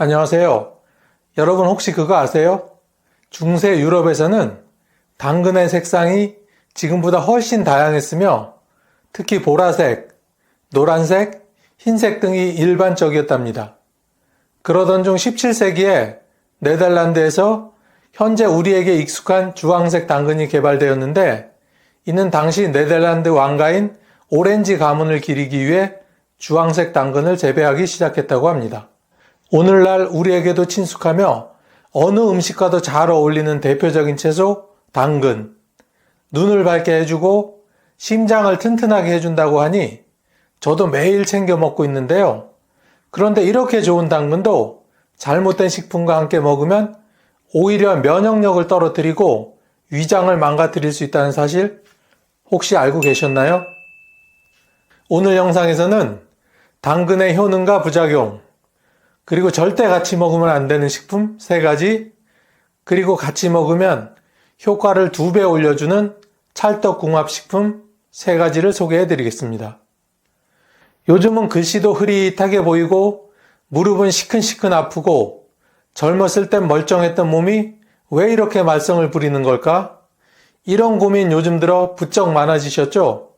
안녕하세요. 여러분 혹시 그거 아세요? 중세 유럽에서는 당근의 색상이 지금보다 훨씬 다양했으며 특히 보라색, 노란색, 흰색 등이 일반적이었답니다. 그러던 중 17세기에 네덜란드에서 현재 우리에게 익숙한 주황색 당근이 개발되었는데 이는 당시 네덜란드 왕가인 오렌지 가문을 기리기 위해 주황색 당근을 재배하기 시작했다고 합니다. 오늘날 우리에게도 친숙하며 어느 음식과도 잘 어울리는 대표적인 채소 당근. 눈을 밝게 해주고 심장을 튼튼하게 해준다고 하니 저도 매일 챙겨 먹고 있는데요. 그런데 이렇게 좋은 당근도 잘못된 식품과 함께 먹으면 오히려 면역력을 떨어뜨리고 위장을 망가뜨릴 수 있다는 사실 혹시 알고 계셨나요? 오늘 영상에서는 당근의 효능과 부작용, 그리고 절대 같이 먹으면 안 되는 식품 3가지, 그리고 같이 먹으면 효과를 2배 올려주는 찰떡궁합식품 3가지를 소개해 드리겠습니다. 요즘은 글씨도 흐릿하게 보이고 무릎은 시큰시큰 아프고 젊었을 땐 멀쩡했던 몸이 왜 이렇게 말썽을 부리는 걸까? 이런 고민 요즘 들어 부쩍 많아지셨죠?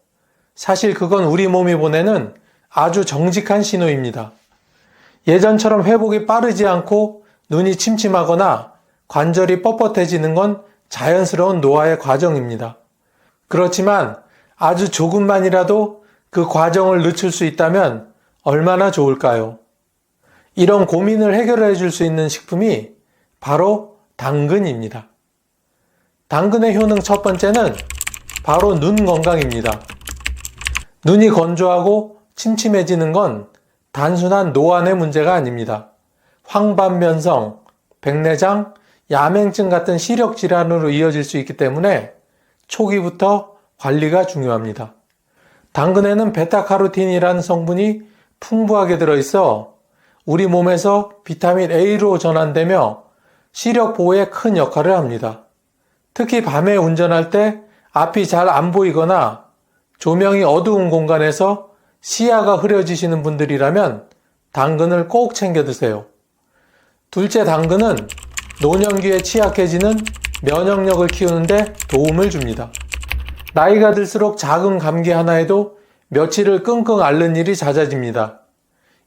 사실 그건 우리 몸이 보내는 아주 정직한 신호입니다. 예전처럼 회복이 빠르지 않고 눈이 침침하거나 관절이 뻣뻣해지는 건 자연스러운 노화의 과정입니다. 그렇지만 아주 조금만이라도 그 과정을 늦출 수 있다면 얼마나 좋을까요? 이런 고민을 해결해 줄 수 있는 식품이 바로 당근입니다. 당근의 효능 첫 번째는 바로 눈 건강입니다. 눈이 건조하고 침침해지는 건 단순한 노안의 문제가 아닙니다. 황반변성, 백내장, 야맹증 같은 시력 질환으로 이어질 수 있기 때문에 초기부터 관리가 중요합니다. 당근에는 베타카로틴이라는 성분이 풍부하게 들어있어 우리 몸에서 비타민 A로 전환되며 시력 보호에 큰 역할을 합니다. 특히 밤에 운전할 때 앞이 잘 안 보이거나 조명이 어두운 공간에서 시야가 흐려지시는 분들이라면 당근을 꼭 챙겨 드세요. 둘째, 당근은 노년기에 취약해지는 면역력을 키우는데 도움을 줍니다. 나이가 들수록 작은 감기 하나에도 며칠을 끙끙 앓는 일이 잦아집니다.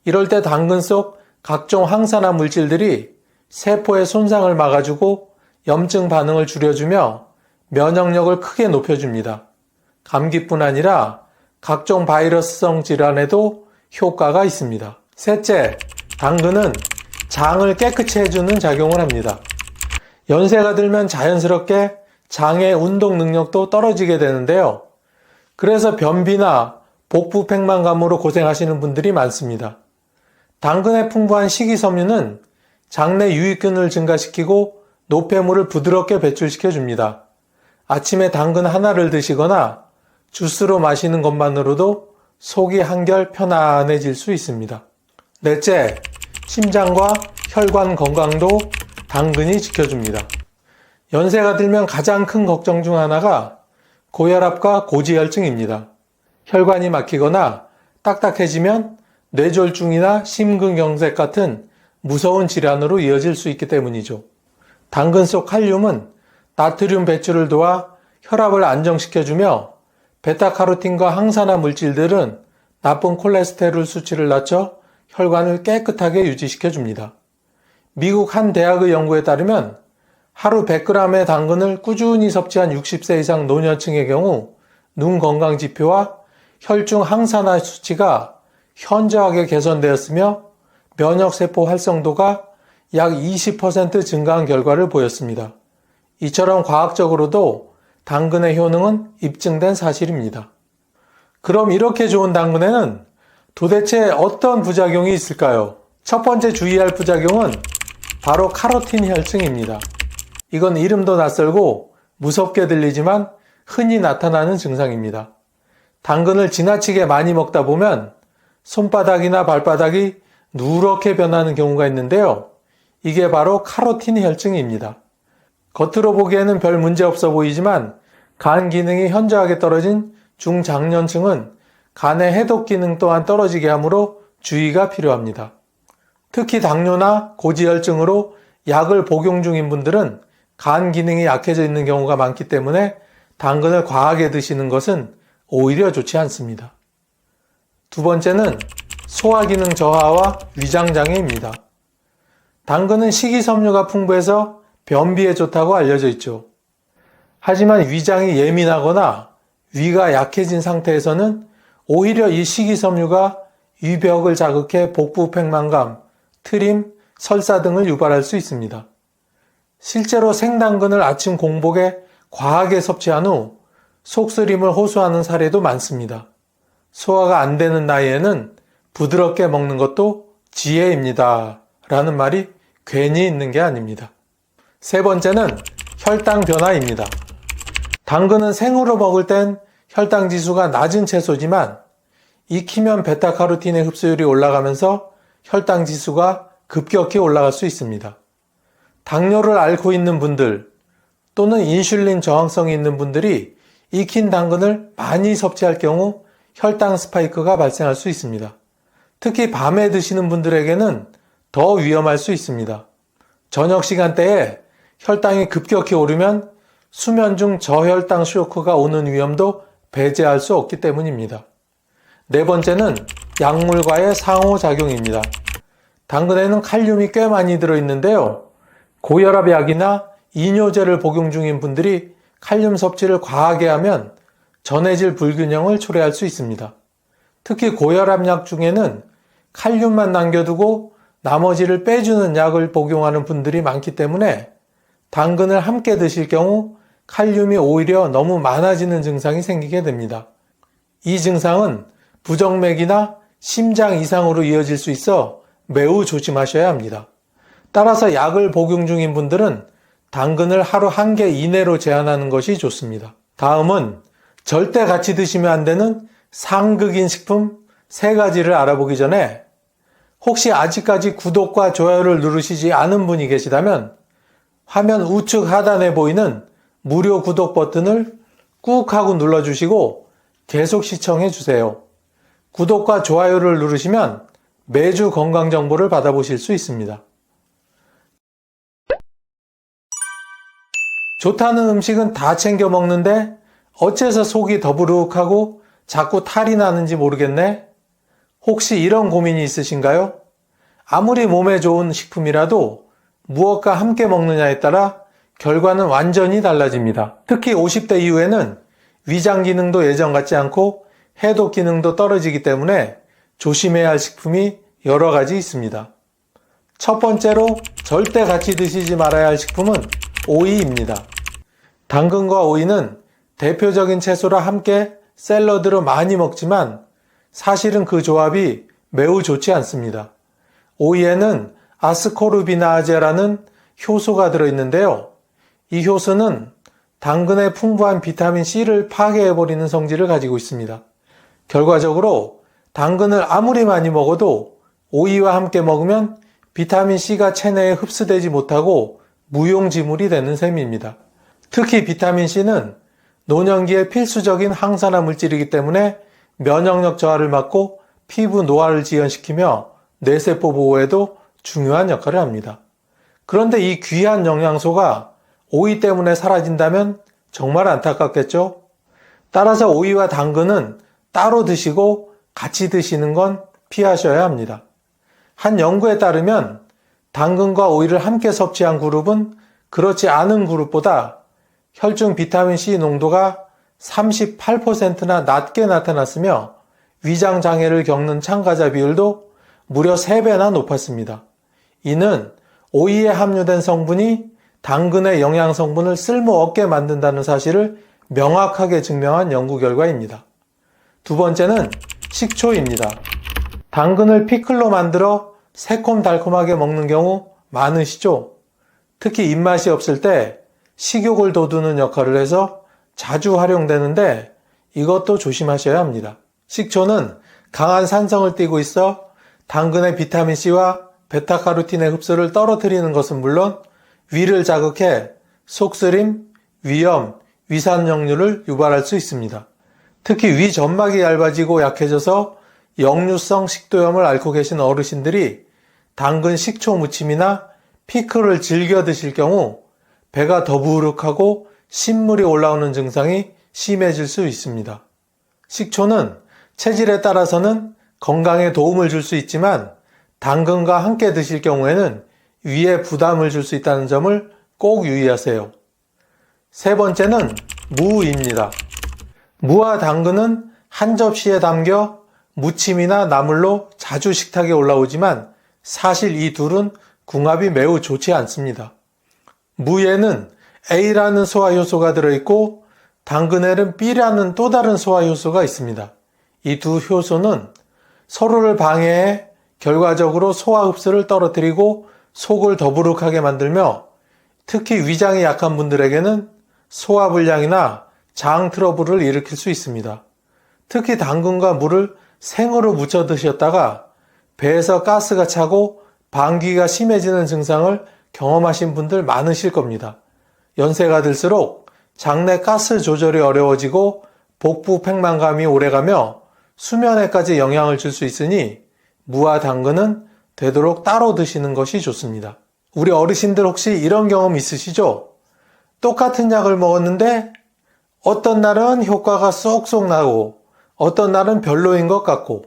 이럴 때 당근 속 각종 항산화 물질들이 세포의 손상을 막아주고 염증 반응을 줄여주며 면역력을 크게 높여줍니다. 감기뿐 아니라 각종 바이러스성 질환에도 효과가 있습니다. 셋째, 당근은 장을 깨끗이 해주는 작용을 합니다. 연세가 들면 자연스럽게 장의 운동 능력도 떨어지게 되는데요. 그래서 변비나 복부 팽만감으로 고생하시는 분들이 많습니다. 당근의 풍부한 식이섬유는 장내 유익균을 증가시키고 노폐물을 부드럽게 배출시켜 줍니다. 아침에 당근 하나를 드시거나 주스로 마시는 것만으로도 속이 한결 편안해질 수 있습니다. 넷째, 심장과 혈관 건강도 당근이 지켜줍니다. 연세가 들면 가장 큰 걱정 중 하나가 고혈압과 고지혈증입니다. 혈관이 막히거나 딱딱해지면 뇌졸중이나 심근경색 같은 무서운 질환으로 이어질 수 있기 때문이죠. 당근 속 칼륨은 나트륨 배출을 도와 혈압을 안정시켜주며 베타카로틴과 항산화 물질들은 나쁜 콜레스테롤 수치를 낮춰 혈관을 깨끗하게 유지시켜줍니다. 미국 한 대학의 연구에 따르면 하루 100g의 당근을 꾸준히 섭취한 60세 이상 노년층의 경우 눈 건강 지표와 혈중 항산화 수치가 현저하게 개선되었으며 면역세포 활성도가 약 20% 증가한 결과를 보였습니다. 이처럼 과학적으로도 당근의 효능은 입증된 사실입니다. 그럼 이렇게 좋은 당근에는 도대체 어떤 부작용이 있을까요? 첫 번째 주의할 부작용은 바로 카로틴 혈증입니다. 이건 이름도 낯설고 무섭게 들리지만 흔히 나타나는 증상입니다. 당근을 지나치게 많이 먹다 보면 손바닥이나 발바닥이 누렇게 변하는 경우가 있는데요. 이게 바로 카로틴 혈증입니다. 겉으로 보기에는 별 문제 없어 보이지만 간 기능이 현저하게 떨어진 중장년층은 간의 해독 기능 또한 떨어지게 하므로 주의가 필요합니다. 특히 당뇨나 고지혈증으로 약을 복용 중인 분들은 간 기능이 약해져 있는 경우가 많기 때문에 당근을 과하게 드시는 것은 오히려 좋지 않습니다. 두 번째는 소화기능 저하와 위장장애입니다. 당근은 식이섬유가 풍부해서 변비에 좋다고 알려져 있죠. 하지만 위장이 예민하거나 위가 약해진 상태에서는 오히려 이 식이섬유가 위벽을 자극해 복부 팽만감, 트림, 설사 등을 유발할 수 있습니다. 실제로 생당근을 아침 공복에 과하게 섭취한 후 속쓰림을 호소하는 사례도 많습니다. 소화가 안 되는 나이에는 부드럽게 먹는 것도 지혜입니다. 라는 말이 괜히 있는 게 아닙니다. 세 번째는 혈당 변화입니다. 당근은 생으로 먹을 땐 혈당 지수가 낮은 채소지만 익히면 베타카로틴의 흡수율이 올라가면서 혈당 지수가 급격히 올라갈 수 있습니다. 당뇨를 앓고 있는 분들 또는 인슐린 저항성이 있는 분들이 익힌 당근을 많이 섭취할 경우 혈당 스파이크가 발생할 수 있습니다. 특히 밤에 드시는 분들에게는 더 위험할 수 있습니다. 저녁 시간대에 혈당이 급격히 오르면 수면 중 저혈당 쇼크가 오는 위험도 배제할 수 없기 때문입니다. 네 번째는 약물과의 상호작용입니다. 당근에는 칼륨이 꽤 많이 들어있는데요. 고혈압 약이나 이뇨제를 복용 중인 분들이 칼륨 섭취를 과하게 하면 전해질 불균형을 초래할 수 있습니다. 특히 고혈압 약 중에는 칼륨만 남겨두고 나머지를 빼주는 약을 복용하는 분들이 많기 때문에 당근을 함께 드실 경우 칼륨이 오히려 너무 많아지는 증상이 생기게 됩니다. 이 증상은 부정맥이나 심장 이상으로 이어질 수 있어 매우 조심하셔야 합니다. 따라서 약을 복용 중인 분들은 당근을 하루 1개 이내로 제한하는 것이 좋습니다. 다음은 절대 같이 드시면 안 되는 상극인 식품 3가지를 알아보기 전에 혹시 아직까지 구독과 좋아요를 누르시지 않은 분이 계시다면 화면 우측 하단에 보이는 무료 구독 버튼을 꾹 하고 눌러주시고 계속 시청해 주세요. 구독과 좋아요를 누르시면 매주 건강 정보를 받아보실 수 있습니다. 좋다는 음식은 다 챙겨 먹는데 어째서 속이 더부룩하고 자꾸 탈이 나는지 모르겠네? 혹시 이런 고민이 있으신가요? 아무리 몸에 좋은 식품이라도 무엇과 함께 먹느냐에 따라 결과는 완전히 달라집니다. 특히 50대 이후에는 위장 기능도 예전 같지 않고 해독 기능도 떨어지기 때문에 조심해야 할 식품이 여러 가지 있습니다. 첫 번째로 절대 같이 드시지 말아야 할 식품은 오이입니다. 당근과 오이는 대표적인 채소라 함께 샐러드로 많이 먹지만 사실은 그 조합이 매우 좋지 않습니다. 오이에는 아스코르비나아제라는 효소가 들어있는데요. 이 효소는 당근의 풍부한 비타민C를 파괴해버리는 성질을 가지고 있습니다. 결과적으로 당근을 아무리 많이 먹어도 오이와 함께 먹으면 비타민C가 체내에 흡수되지 못하고 무용지물이 되는 셈입니다. 특히 비타민C는 노년기에 필수적인 항산화 물질이기 때문에 면역력 저하를 막고 피부 노화를 지연시키며 뇌세포 보호에도 중요한 역할을 합니다. 그런데 이 귀한 영양소가 오이 때문에 사라진다면 정말 안타깝겠죠? 따라서 오이와 당근은 따로 드시고 같이 드시는 건 피하셔야 합니다. 한 연구에 따르면 당근과 오이를 함께 섭취한 그룹은 그렇지 않은 그룹보다 혈중 비타민C 농도가 38%나 낮게 나타났으며 위장 장애를 겪는 참가자 비율도 무려 3배나 높았습니다. 이는 오이에 함유된 성분이 당근의 영양 성분을 쓸모없게 만든다는 사실을 명확하게 증명한 연구 결과입니다. 두 번째는 식초입니다. 당근을 피클로 만들어 새콤달콤하게 먹는 경우 많으시죠? 특히 입맛이 없을 때 식욕을 돋우는 역할을 해서 자주 활용되는데 이것도 조심하셔야 합니다. 식초는 강한 산성을 띠고 있어 당근의 비타민C와 베타카로틴의 흡수를 떨어뜨리는 것은 물론 위를 자극해 속쓰림, 위염, 위산역류를 유발할 수 있습니다. 특히 위 점막이 얇아지고 약해져서 역류성 식도염을 앓고 계신 어르신들이 당근 식초 무침이나 피클을 즐겨 드실 경우 배가 더부룩하고 신물이 올라오는 증상이 심해질 수 있습니다. 식초는 체질에 따라서는 건강에 도움을 줄 수 있지만 당근과 함께 드실 경우에는 위에 부담을 줄 수 있다는 점을 꼭 유의하세요. 세 번째는 무입니다. 무와 당근은 한 접시에 담겨 무침이나 나물로 자주 식탁에 올라오지만 사실 이 둘은 궁합이 매우 좋지 않습니다. 무에는 A라는 소화효소가 들어있고 당근에는 B라는 또 다른 소화효소가 있습니다. 이 두 효소는 서로를 방해해 결과적으로 소화 흡수를 떨어뜨리고 속을 더부룩하게 만들며 특히 위장이 약한 분들에게는 소화불량이나 장 트러블을 일으킬 수 있습니다. 특히 당근과 무를 생으로 무쳐 드셨다가 배에서 가스가 차고 방귀가 심해지는 증상을 경험하신 분들 많으실 겁니다. 연세가 들수록 장내 가스 조절이 어려워지고 복부 팽만감이 오래가며 수면에까지 영향을 줄 수 있으니 무와 당근은 되도록 따로 드시는 것이 좋습니다. 우리 어르신들 혹시 이런 경험 있으시죠? 똑같은 약을 먹었는데 어떤 날은 효과가 쏙쏙 나고 어떤 날은 별로인 것 같고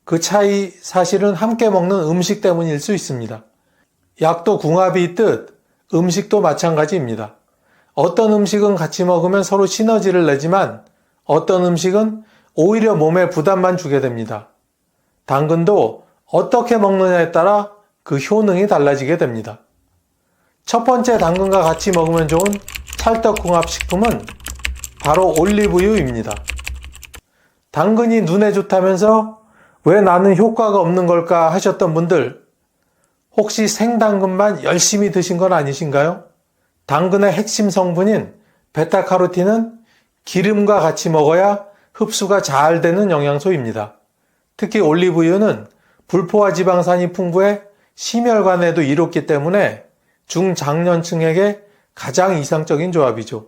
그 차이 사실은 함께 먹는 음식 때문일 수 있습니다. 약도 궁합이 있듯 음식도 마찬가지입니다. 어떤 음식은 같이 먹으면 서로 시너지를 내지만 어떤 음식은 오히려 몸에 부담만 주게 됩니다. 당근도 어떻게 먹느냐에 따라 그 효능이 달라지게 됩니다. 첫 번째 당근과 같이 먹으면 좋은 찰떡궁합식품은 바로 올리브유입니다. 당근이 눈에 좋다면서 왜 나는 효과가 없는 걸까 하셨던 분들, 혹시 생당근만 열심히 드신 건 아니신가요? 당근의 핵심 성분인 베타카로틴은 기름과 같이 먹어야 흡수가 잘 되는 영양소입니다. 특히 올리브유는 불포화 지방산이 풍부해 심혈관에도 이롭기 때문에 중장년층에게 가장 이상적인 조합이죠.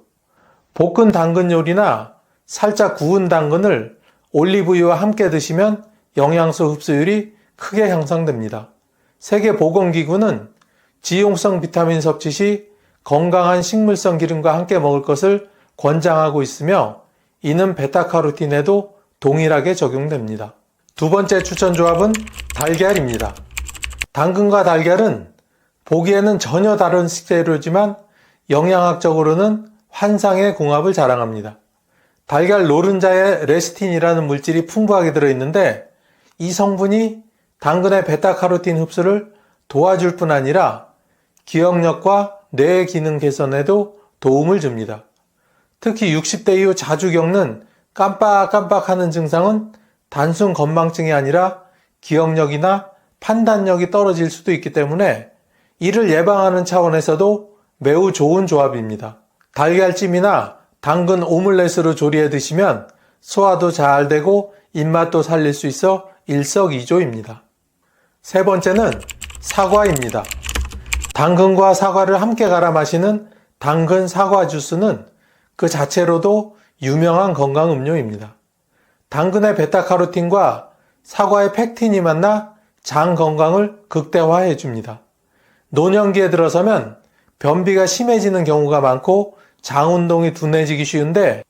볶은 당근 요리나 살짝 구운 당근을 올리브유와 함께 드시면 영양소 흡수율이 크게 향상됩니다. 세계보건기구는 지용성 비타민 섭취 시 건강한 식물성 기름과 함께 먹을 것을 권장하고 있으며 이는 베타카로틴에도 동일하게 적용됩니다. 두 번째 추천 조합은 달걀입니다. 당근과 달걀은 보기에는 전혀 다른 식재료지만 영양학적으로는 환상의 궁합을 자랑합니다. 달걀 노른자에 레시틴이라는 물질이 풍부하게 들어있는데 이 성분이 당근의 베타카로틴 흡수를 도와줄 뿐 아니라 기억력과 뇌 기능 개선에도 도움을 줍니다. 특히 60대 이후 자주 겪는 깜빡깜빡하는 증상은 단순 건망증이 아니라 기억력이나 판단력이 떨어질 수도 있기 때문에 이를 예방하는 차원에서도 매우 좋은 조합입니다. 달걀찜이나 당근 오믈렛으로 조리해 드시면 소화도 잘 되고 입맛도 살릴 수 있어 일석이조입니다. 세 번째는 사과입니다. 당근과 사과를 함께 갈아 마시는 당근 사과 주스는 그 자체로도 유명한 건강 음료입니다. 당근의 베타카로틴과 사과의 팩틴이 만나 장 건강을 극대화해 줍니다. 노년기에 들어서면 변비가 심해지는 경우가 많고 장 운동이 둔해지기 쉬운데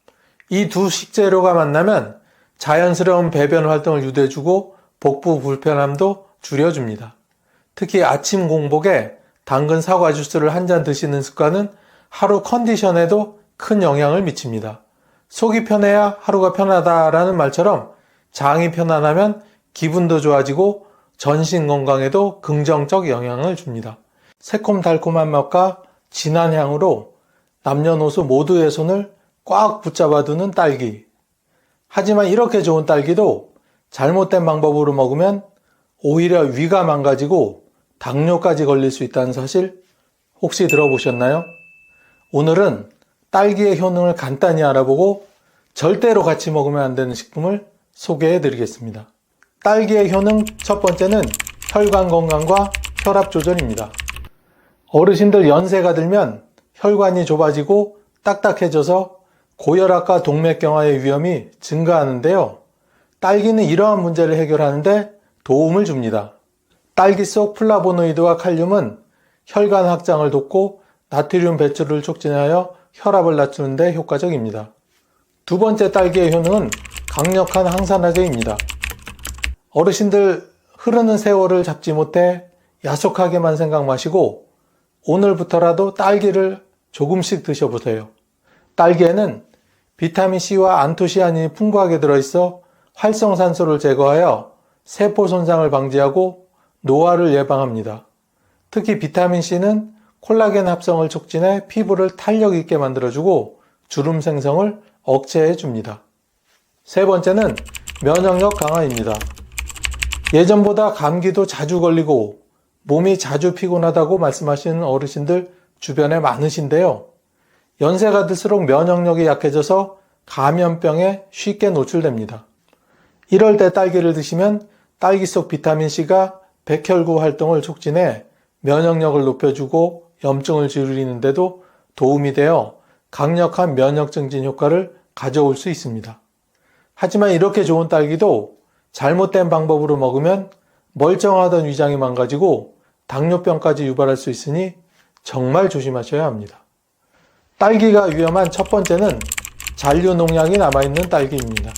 이 두 식재료가 만나면 자연스러운 배변 활동을 유도해주고 복부 불편함도 줄여줍니다. 특히 아침 공복에 당근 사과 주스를 한 잔 드시는 습관은 하루 컨디션에도 큰 영향을 미칩니다. 속이 편해야 하루가 편하다라는 말처럼 장이 편안하면 기분도 좋아지고 전신 건강에도 긍정적 영향을 줍니다. 새콤달콤한 맛과 진한 향으로 남녀노소 모두의 손을 꽉 붙잡아두는 딸기. 하지만 이렇게 좋은 딸기도 잘못된 방법으로 먹으면 오히려 위가 망가지고 당뇨까지 걸릴 수 있다는 사실 혹시 들어보셨나요? 오늘은 딸기의 효능을 간단히 알아보고 절대로 같이 먹으면 안 되는 식품을 소개해 드리겠습니다. 딸기의 효능 첫 번째는 혈관 건강과 혈압 조절입니다. 어르신들 연세가 들면 혈관이 좁아지고 딱딱해져서 고혈압과 동맥경화의 위험이 증가하는데요. 딸기는 이러한 문제를 해결하는데 도움을 줍니다. 딸기 속 플라보노이드와 칼륨은 혈관 확장을 돕고 나트륨 배출을 촉진하여 혈압을 낮추는 데 효과적입니다. 두 번째 딸기의 효능은 강력한 항산화제입니다. 어르신들 흐르는 세월을 잡지 못해 야속하게만 생각 마시고 오늘부터라도 딸기를 조금씩 드셔보세요. 딸기에는 비타민C와 안토시아닌이 풍부하게 들어있어 활성산소를 제거하여 세포 손상을 방지하고 노화를 예방합니다. 특히 비타민C는 콜라겐 합성을 촉진해 피부를 탄력 있게 만들어주고 주름 생성을 억제해줍니다. 세 번째는 면역력 강화입니다. 예전보다 감기도 자주 걸리고 몸이 자주 피곤하다고 말씀하시는 어르신들 주변에 많으신데요. 연세가 들수록 면역력이 약해져서 감염병에 쉽게 노출됩니다. 이럴 때 딸기를 드시면 딸기 속 비타민C가 백혈구 활동을 촉진해 면역력을 높여주고 염증을 줄이는 데도 도움이 되어 강력한 면역 증진 효과를 가져올 수 있습니다. 하지만 이렇게 좋은 딸기도 잘못된 방법으로 먹으면 멀쩡하던 위장이 망가지고 당뇨병까지 유발할 수 있으니 정말 조심하셔야 합니다. 딸기가 위험한 첫 번째는 잔류 농약이 남아있는 딸기입니다.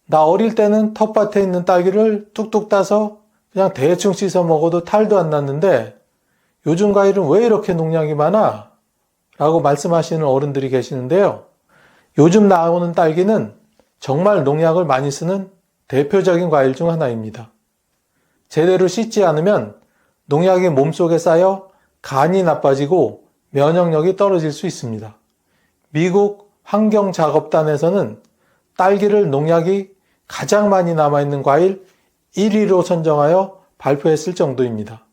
나 어릴 때는 텃밭에 있는 딸기를 뚝뚝 따서 그냥 대충 씻어 먹어도 탈도 안 났는데 요즘 과일은 왜 이렇게 농약이 많아? 라고 말씀하시는 어른들이 계시는데요. 요즘 나오는 딸기는 정말 농약을 많이 쓰는 대표적인 과일 중 하나입니다. 제대로 씻지 않으면 농약이 몸속에 쌓여 간이 나빠지고 면역력이 떨어질 수 있습니다. 미국 환경작업단에서는 딸기를 농약이 가장 많이 남아있는 과일 1위로 선정하여 발표했을 정도입니다.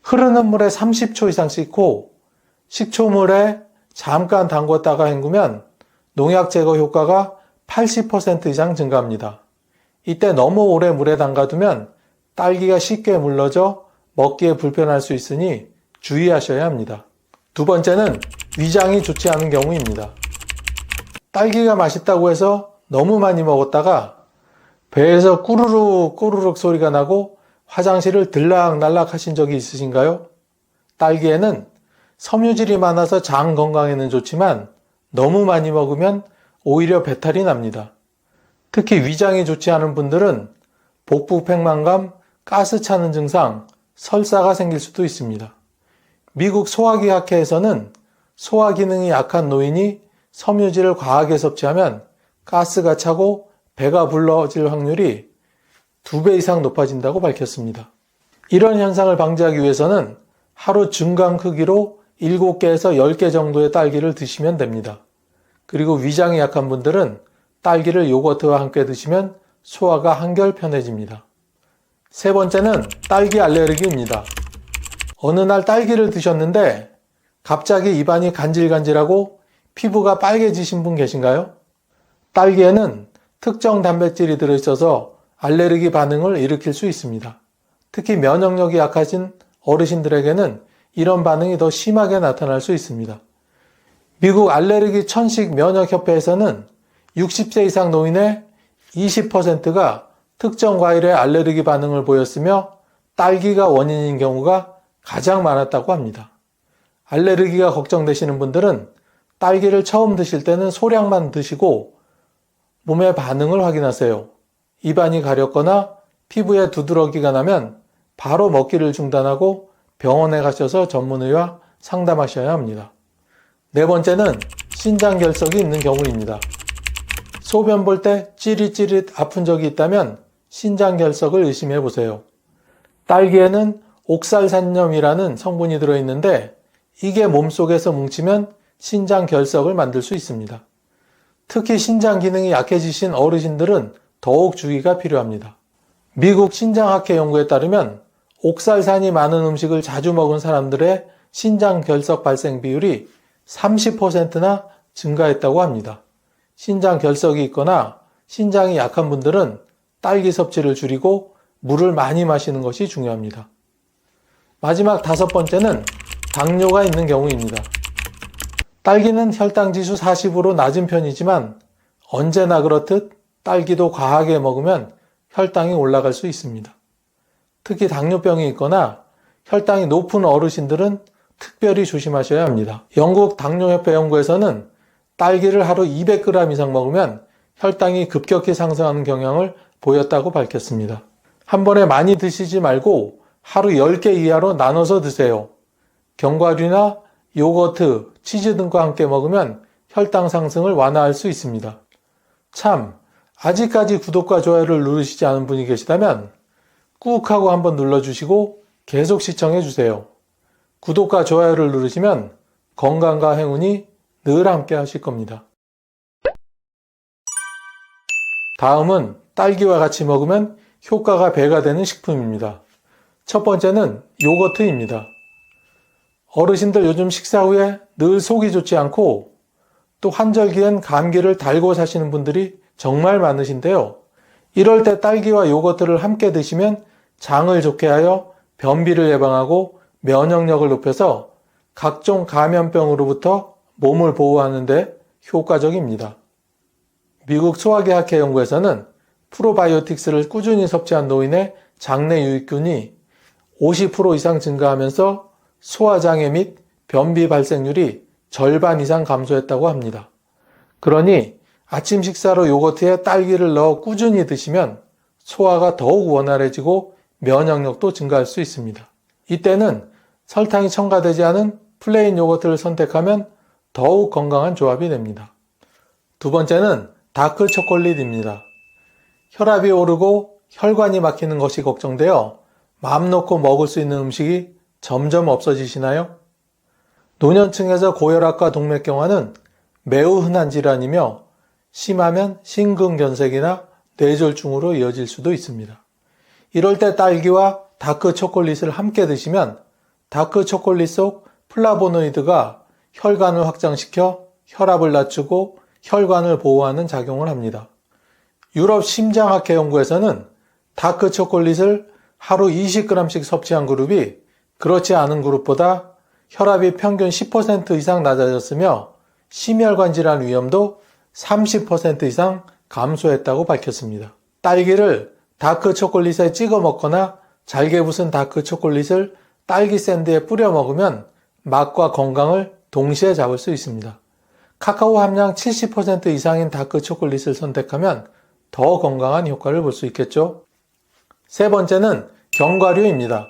흐르는 물에 30초 이상 씻고 식초물에 잠깐 담궜다가 헹구면 농약 제거 효과가 80% 이상 증가합니다. 이때 너무 오래 물에 담가두면 딸기가 쉽게 물러져 먹기에 불편할 수 있으니 주의하셔야 합니다. 두 번째는 위장이 좋지 않은 경우입니다. 딸기가 맛있다고 해서 너무 많이 먹었다가 배에서 꾸르륵 꾸르륵 소리가 나고 화장실을 들락날락 하신 적이 있으신가요? 딸기에는 섬유질이 많아서 장 건강에는 좋지만 너무 많이 먹으면 오히려 배탈이 납니다. 특히 위장이 좋지 않은 분들은 복부 팽만감, 가스 차는 증상, 설사가 생길 수도 있습니다. 미국 소화기학회에서는 소화 기능이 약한 노인이 섬유질을 과하게 섭취하면 가스가 차고 배가 불러질 확률이 2배 이상 높아진다고 밝혔습니다. 이런 현상을 방지하기 위해서는 하루 중간 크기로 7개에서 10개 정도의 딸기를 드시면 됩니다. 그리고 위장이 약한 분들은 딸기를 요거트와 함께 드시면 소화가 한결 편해집니다. 세 번째는 딸기 알레르기입니다. 어느 날 딸기를 드셨는데 갑자기 입안이 간질간질하고 피부가 빨개지신 분 계신가요? 딸기에는 특정 단백질이 들어있어서 알레르기 반응을 일으킬 수 있습니다. 특히 면역력이 약하신 어르신들에게는 이런 반응이 더 심하게 나타날 수 있습니다. 미국 알레르기 천식 면역협회에서는 60세 이상 노인의 20%가 특정 과일에 알레르기 반응을 보였으며 딸기가 원인인 경우가 가장 많았다고 합니다. 알레르기가 걱정되시는 분들은 딸기를 처음 드실 때는 소량만 드시고 몸의 반응을 확인하세요. 입안이 가렵거나 피부에 두드러기가 나면 바로 먹기를 중단하고 병원에 가셔서 전문의와 상담하셔야 합니다. 네 번째는 신장결석이 있는 경우입니다. 소변 볼 때 찌릿찌릿 아픈 적이 있다면 신장결석을 의심해 보세요. 딸기에는 옥살산염이라는 성분이 들어있는데 이게 몸속에서 뭉치면 신장결석을 만들 수 있습니다. 특히 신장 기능이 약해지신 어르신들은 더욱 주의가 필요합니다. 미국 신장학회 연구에 따르면 옥살산이 많은 음식을 자주 먹은 사람들의 신장결석 발생 비율이 30%나 증가했다고 합니다. 신장결석이 있거나 신장이 약한 분들은 딸기 섭취를 줄이고 물을 많이 마시는 것이 중요합니다. 마지막 다섯 번째는 당뇨가 있는 경우입니다. 딸기는 혈당지수 40으로 낮은 편이지만 언제나 그렇듯 딸기도 과하게 먹으면 혈당이 올라갈 수 있습니다. 특히 당뇨병이 있거나 혈당이 높은 어르신들은 특별히 조심하셔야 합니다. 영국 당뇨협회 연구에서는 딸기를 하루 200g 이상 먹으면 혈당이 급격히 상승하는 경향을 보였다고 밝혔습니다. 한 번에 많이 드시지 말고 하루 10개 이하로 나눠서 드세요. 견과류나 요거트, 치즈 등과 함께 먹으면 혈당 상승을 완화할 수 있습니다. 참, 아직까지 구독과 좋아요를 누르시지 않은 분이 계시다면 꾹 하고 한번 눌러주시고 계속 시청해주세요. 구독과 좋아요를 누르시면 건강과 행운이 늘 함께 하실 겁니다. 다음은 딸기와 같이 먹으면 효과가 배가 되는 식품입니다. 첫 번째는 요거트입니다. 어르신들 요즘 식사 후에 늘 속이 좋지 않고 또 환절기엔 감기를 달고 사시는 분들이 정말 많으신데요. 이럴 때 딸기와 요거트를 함께 드시면 장을 좋게 하여 변비를 예방하고 면역력을 높여서 각종 감염병으로부터 몸을 보호하는 데 효과적입니다. 미국 소화기학회 연구에서는 프로바이오틱스를 꾸준히 섭취한 노인의 장내 유익균이 50% 이상 증가하면서 소화장애 및 변비 발생률이 절반 이상 감소했다고 합니다. 그러니 아침 식사로 요거트에 딸기를 넣어 꾸준히 드시면 소화가 더욱 원활해지고 면역력도 증가할 수 있습니다. 이때는 설탕이 첨가되지 않은 플레인 요거트를 선택하면 더욱 건강한 조합이 됩니다. 두 번째는 다크 초콜릿입니다. 혈압이 오르고 혈관이 막히는 것이 걱정되어 마음 놓고 먹을 수 있는 음식이 점점 없어지시나요? 노년층에서 고혈압과 동맥경화는 매우 흔한 질환이며 심하면 심근경색이나 뇌졸중으로 이어질 수도 있습니다. 이럴 때 딸기와 다크 초콜릿을 함께 드시면 다크 초콜릿 속 플라보노이드가 혈관을 확장시켜 혈압을 낮추고 혈관을 보호하는 작용을 합니다. 유럽 심장학회 연구에서는 다크 초콜릿을 하루 20g씩 섭취한 그룹이 그렇지 않은 그룹보다 혈압이 평균 10% 이상 낮아졌으며 심혈관 질환 위험도 30% 이상 감소했다고 밝혔습니다. 딸기를 다크 초콜릿에 찍어 먹거나 잘게 부순 다크 초콜릿을 딸기 샌드에 뿌려 먹으면 맛과 건강을 동시에 잡을 수 있습니다. 카카오 함량 70% 이상인 다크 초콜릿을 선택하면 더 건강한 효과를 볼 수 있겠죠. 세 번째는 견과류입니다.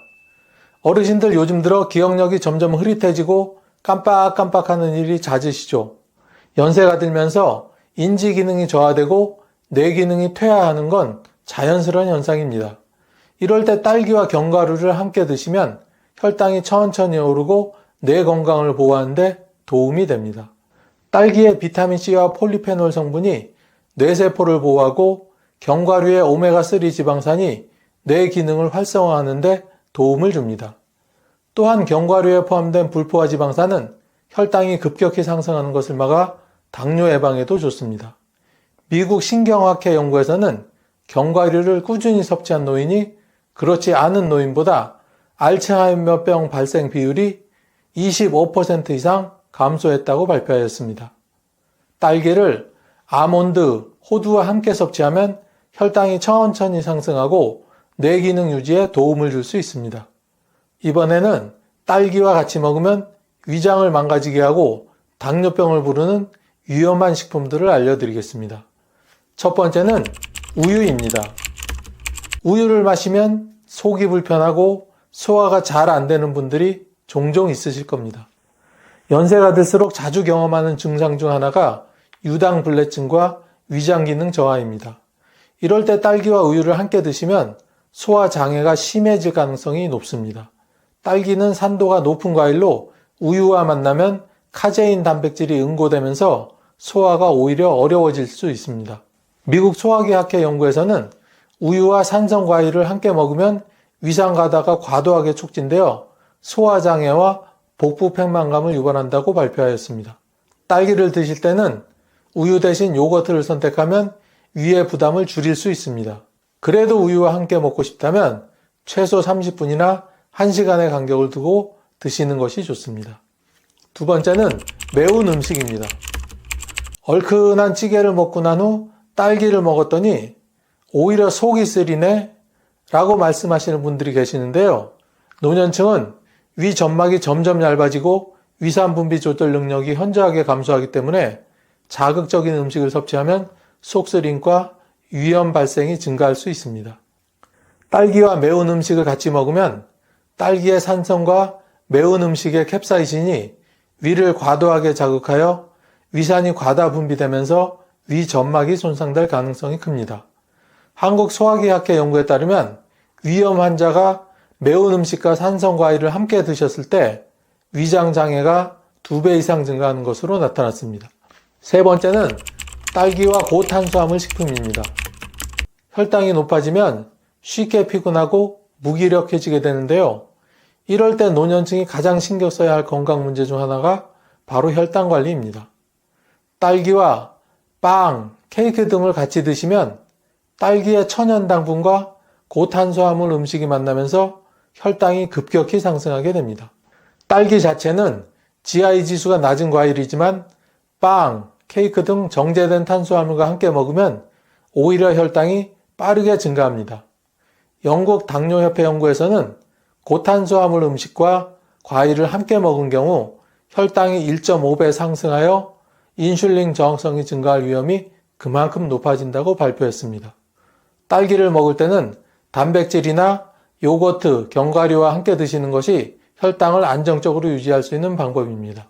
어르신들 요즘 들어 기억력이 점점 흐릿해지고 깜빡깜빡하는 일이 잦으시죠. 연세가 들면서 인지 기능이 저하되고 뇌 기능이 퇴화하는 건 자연스러운 현상입니다. 이럴 때 딸기와 견과류를 함께 드시면 혈당이 천천히 오르고 뇌 건강을 보호하는 데 도움이 됩니다. 딸기의 비타민C와 폴리페놀 성분이 뇌세포를 보호하고 견과류의 오메가3 지방산이 뇌 기능을 활성화하는 데 도움을 줍니다. 또한 견과류에 포함된 불포화 지방산은 혈당이 급격히 상승하는 것을 막아 당뇨 예방에도 좋습니다. 미국 신경학회 연구에서는 견과류를 꾸준히 섭취한 노인이 그렇지 않은 노인보다 알츠하이머병 발생 비율이 25% 이상 감소했다고 발표하였습니다. 딸기를 아몬드, 호두와 함께 섭취하면 혈당이 천천히 상승하고 뇌 기능 유지에 도움을 줄 수 있습니다. 이번에는 딸기와 같이 먹으면 위장을 망가지게 하고 당뇨병을 부르는 위험한 식품들을 알려드리겠습니다. 첫 번째는 우유입니다. 우유를 마시면 속이 불편하고 소화가 잘 안 되는 분들이 종종 있으실 겁니다. 연세가 들수록 자주 경험하는 증상 중 하나가 유당불내증과 위장기능 저하입니다. 이럴 때 딸기와 우유를 함께 드시면 소화 장애가 심해질 가능성이 높습니다. 딸기는 산도가 높은 과일로 우유와 만나면 카제인 단백질이 응고되면서 소화가 오히려 어려워질 수 있습니다. 미국 소화기학회 연구에서는 우유와 산성 과일을 함께 먹으면 위상가다가 과도하게 촉진되어 소화장애와 복부 팽만감을 유발한다고 발표하였습니다. 딸기를 드실 때는 우유 대신 요거트를 선택하면 위의 부담을 줄일 수 있습니다. 그래도 우유와 함께 먹고 싶다면 최소 30분이나 1시간의 간격을 두고 드시는 것이 좋습니다. 두 번째는 매운 음식입니다. 얼큰한 찌개를 먹고 난 후 딸기를 먹었더니 오히려 속이 쓰리네 라고 말씀하시는 분들이 계시는데요. 노년층은 위 점막이 점점 얇아지고 위산 분비 조절 능력이 현저하게 감소하기 때문에 자극적인 음식을 섭취하면 속쓰림과 위염 발생이 증가할 수 있습니다. 딸기와 매운 음식을 같이 먹으면 딸기의 산성과 매운 음식의 캡사이신이 위를 과도하게 자극하여 위산이 과다 분비되면서 위 점막이 손상될 가능성이 큽니다. 한국소화기학회 연구에 따르면 위염 환자가 매운 음식과 산성과일을 함께 드셨을 때 위장 장애가 2배 이상 증가하는 것으로 나타났습니다. 세 번째는 딸기와 고탄수화물 식품입니다. 혈당이 높아지면 쉽게 피곤하고 무기력해지게 되는데요. 이럴 때 노년층이 가장 신경 써야 할 건강 문제 중 하나가 바로 혈당 관리입니다. 딸기와 빵, 케이크 등을 같이 드시면 딸기의 천연 당분과 고탄수화물 음식이 만나면서 혈당이 급격히 상승하게 됩니다. 딸기 자체는 GI 지수가 낮은 과일이지만 빵, 케이크 등 정제된 탄수화물과 함께 먹으면 오히려 혈당이 빠르게 증가합니다. 영국 당뇨협회 연구에서는 고탄수화물 음식과 과일을 함께 먹은 경우 혈당이 1.5배 상승하여 인슐린 저항성이 증가할 위험이 그만큼 높아진다고 발표했습니다. 딸기를 먹을 때는 단백질이나 요거트, 견과류와 함께 드시는 것이 혈당을 안정적으로 유지할 수 있는 방법입니다.